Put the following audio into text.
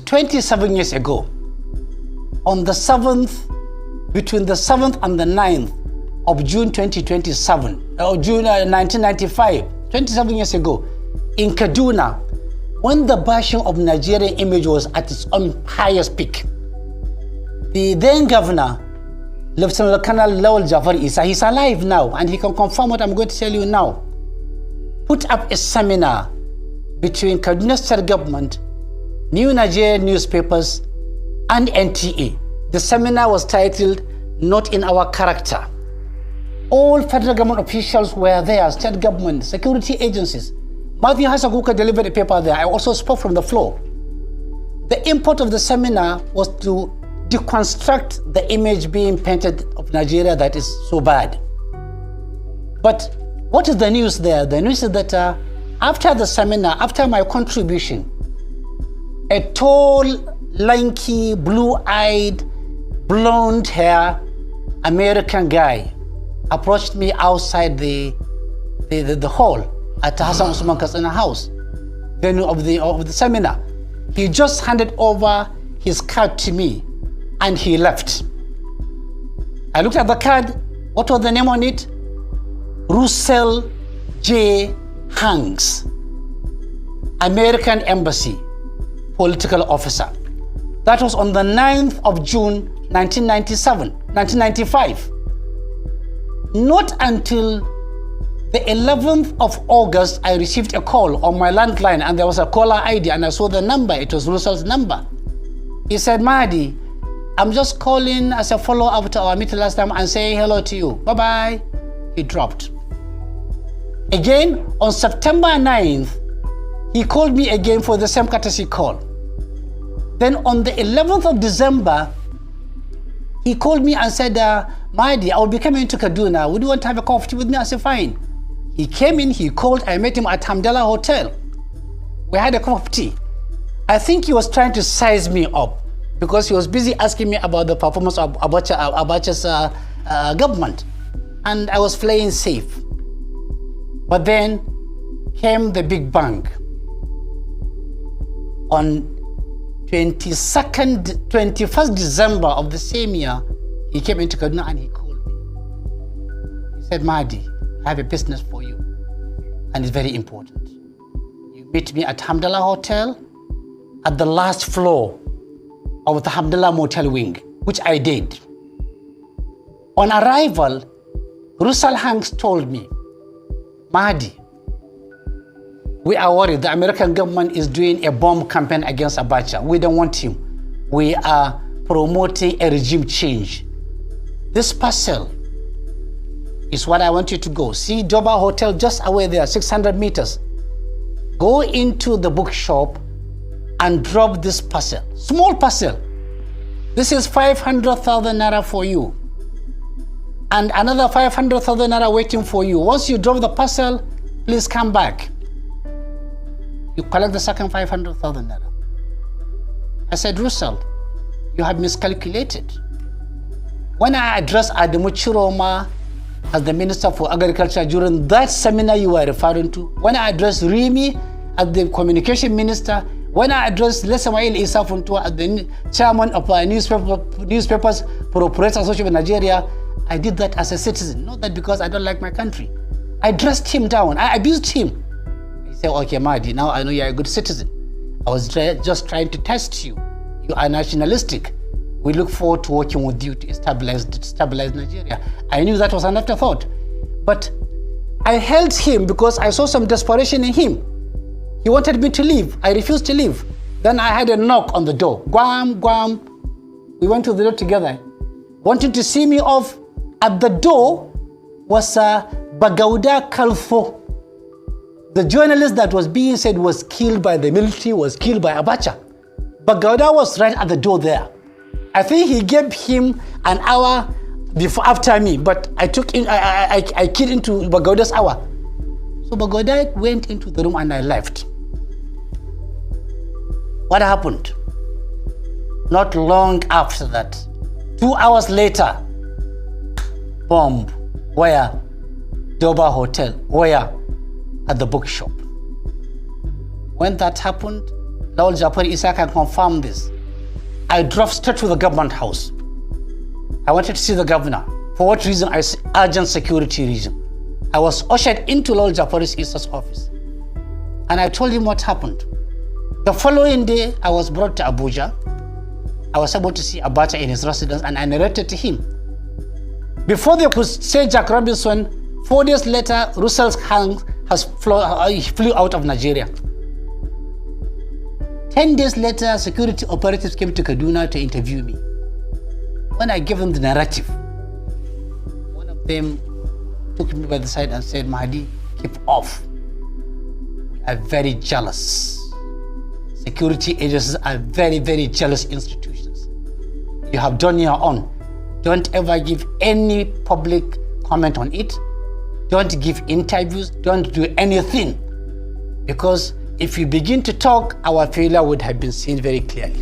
27 years ago, on the 7th, between the 7th and the 9th of June 2027, or June 1995, 27 years ago, in Kaduna, when the bashing of Nigerian image was at its own highest peak, the then governor, Lieutenant Colonel Lawal Jafar Isa, he's alive now, and he can confirm what I'm going to tell you now, put up a seminar between Kaduna State Government, New Nigerian newspapers, and NTA. The seminar was titled, Not in Our Character. All federal government officials were there, state government, security agencies. Matthew Hasakuka delivered a paper there. I also spoke from the floor. The import of the seminar was to deconstruct the image being painted of Nigeria that is so bad. But what is the news there? The news is that after the seminar, after my contribution, a tall, lanky, blue-eyed, blonde hair American guy approached me outside the hall at Hassan Usman Katsina house, venue of the seminar. He just handed over his card to me and he left. I looked at the card. What was the name on it? Russell J. Hanks, American Embassy political officer. That was on the 9th of June 1995. Not until the 11th of August, I received a call on my landline, and there was a caller ID, and I saw the number. It was Russell's number. He said, Mahdi, I'm just calling as a follow-up to our meeting last time and saying hello to you. Bye-bye. He dropped. Again, on September 9th, he called me again for the same courtesy call. Then on the 11th of December, he called me and said, Mahdi, I will be coming to Kaduna. Would you want to have a coffee with me? I said, fine. He came in, he called, I met him at Hamdallah Hotel. We had a cup of tea. I think he was trying to size me up because he was busy asking me about the performance of Abacha's government. And I was playing safe. But then came the big bang. On 21st December of the same year, he came into Kaduna and he called me. He said, Mahdi, I have a business for you, and it's very important. You meet me at Hamdallah Hotel at the last floor of the Hamdallah Motel wing, which I did. On arrival, Russell Hanks told me, Mahdi, we are worried. The American government is doing a bomb campaign against Abacha. We don't want him. We are promoting a regime change. This parcel is what I want you to go. See Doba Hotel just away there, 600 meters. Go into the bookshop and drop this parcel. Small parcel. This is 500,000 naira for you. And another 500,000 naira waiting for you. Once you drop the parcel, please come back. You collect the second 500,000 naira. I said, Russell, you have miscalculated. When I addressed Adamu Chiroma as the Minister for Agriculture during that seminar you were referring to, when I addressed Rimi as the Communication Minister, when I addressed Lesamail Isa Funtua as the Chairman of Newspapers for Operators Association of Nigeria, I did that as a citizen, not that because I don't like my country. I dressed him down, I abused him. He said, okay, Mahdi, now I know you're a good citizen. I was just trying to test you. You are nationalistic. We look forward to working with you to stabilize Nigeria. I knew that was an afterthought. But I held him because I saw some desperation in him. He wanted me to leave. I refused to leave. Then I had a knock on the door. Guam, Guam. We went to the door together. Wanting to see me off. At the door was Bagauda Kalfo. The journalist that was being said was killed by the military, was killed by Abacha. Bagauda was right at the door there. I think he gave him an hour after me, but I keyed into Bagauda's hour. So Bagauda went into the room and I left. What happened? Not long after that, 2 hours later, bomb. Where? Doba Hotel. Where? At the bookshop. When that happened, Lawal Jafar Isa can confirm this. I drove straight to the government house. I wanted to see the governor. For what reason? I said urgent security reason. I was ushered into Lawal Jafar Isa's office. And I told him what happened. The following day, I was brought to Abuja. I was able to see Abacha in his residence, and I narrated to him. Before they could say Jack Robinson, 4 days later, Russell's hand flew out of Nigeria. 10 days later, security operatives came to Kaduna to interview me. When I gave them the narrative, one of them took me by the side and said, Mahdi, keep off. We are very jealous. Security agencies are very, very jealous institutions. You have done your own. Don't ever give any public comment on it. Don't give interviews. Don't do anything. Because if you begin to talk, our failure would have been seen very clearly.